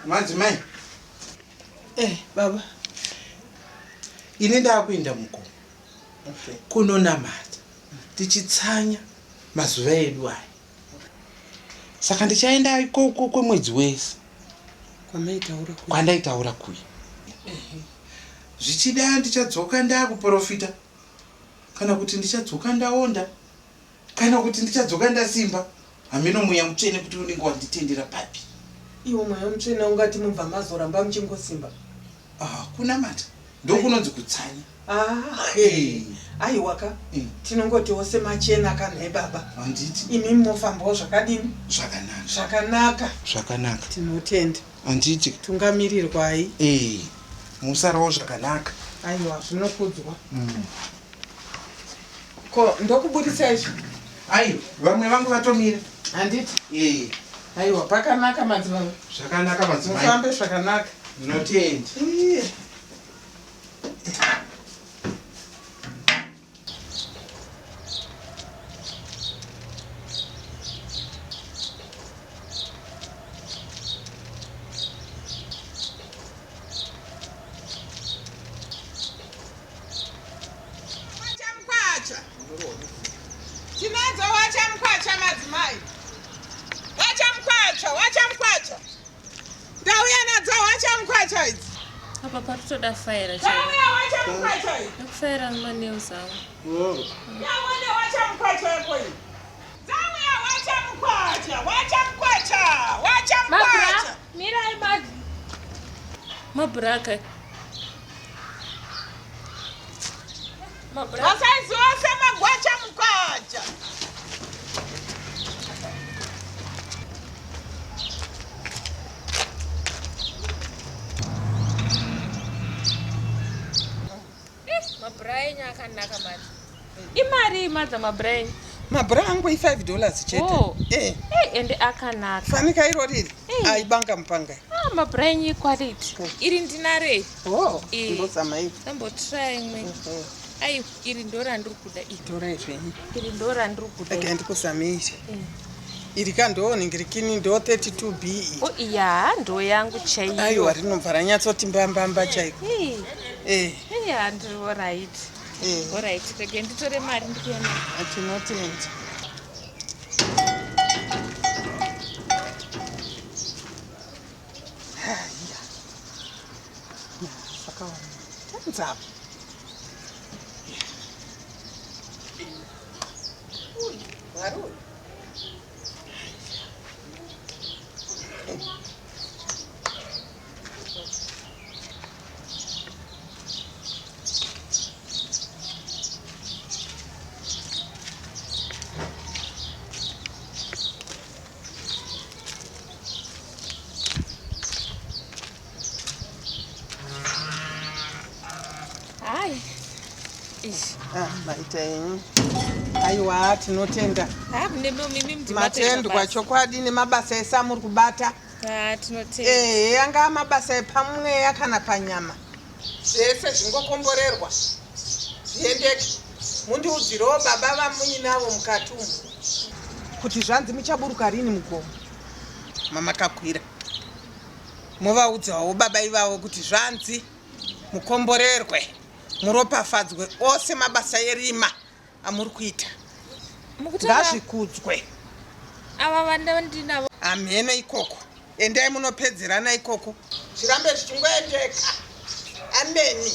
Madzimai. Baba. Ine ndakuenda muko. Kuno Namata. Tichitsanya mazuva edu aya. Saka ndichaenda ikoko kwemwedzi wese. Kwandaitaura kuyi. Zvichida ndichadzoka ndakuprofita. Kana kuti ndichadzoka ndaonda. Kana kuti ndichadzoka ndasimba. Hamino mweya mutsvene kuti unenge wanditendera papi. Iwo mweya mutsvene ungati mubva mazoramba muchingosimba. Kunamata. Ndokunonzi kutsanya. Aiwaka. Tinongoti wose machena kanhe baba. Handiti. Imi mofambawo zvakadini? Zvakanaka. Tinotenda. Handiti. Tungamirirwai. Musarawo zvakanaka. Aiwa zvinokudzwa. Ko ndokubudisa izvo? Aiwa, vamwe vangu vatomira. Handiti? Aiwa, pakanaka madzimai. Zvakanaka madzimai. Mufambe zvakanaka. Ndinotenda. Tinadzo wachamukwacha madzimai. Wachamukwacha. Ndauya nadzo wachamukwacha idzi. Apa paritoda faira chaiyo. Ndauya wachamukwacha idzi. Ndakufaira ngone uzawo. Ndauya wachamukwacha yako idzi. Ndauya wachamukwacha. Mabra, mirai badi. Mabraka. Wasaiziwose magwacha mukwacha. Mabrain akanaka mati. Imari madza mabrain. Mabra angu $5 chete. Ende akanaka. Fanika iro riri. Aibanga mupanga. Mabrain quality. Iri ndinare. Ndozama ivi. Ndambotry imwe. Ai, iri ndora ndiri kuda iri. Ndora izvenyi. Iri ndora ndiri kuda. Ndikusamire. Iri kandoningirikini ndo 32B. Iya, ndo yangu chaiyo. Aiwa rinobva ranyatsoti mbambamba chaiko. Yeah, ndiri alright. Alright, rege nditore mari ndikuenda. Tinotenda. Haya. Sakawana. Tanzapa. Varui. Maita yenyu. Aiwa tinotenda. Matendwa chokwadi nemabasa esa muri kubata. Tinotenda. Yanga mabasa epamweya kana panyama. Zvese zvingokomborerwa. Zviendeke. Mundiudzirewo baba vamuinavo mukati umu. Kuti zvanzi muchaburuka rini mugomo. Mamakakwira. Muvaudzawo baba ivavo kuti zvanzi mukomborerwe. Muropafadzwe ose mabasa erima amuri kuita. Ngazvikudzwe. Ava vana ndinavo. Ameno ikoko. Endai munopedzerana ikoko. Zvirambe zvichingoendeka. Ameni.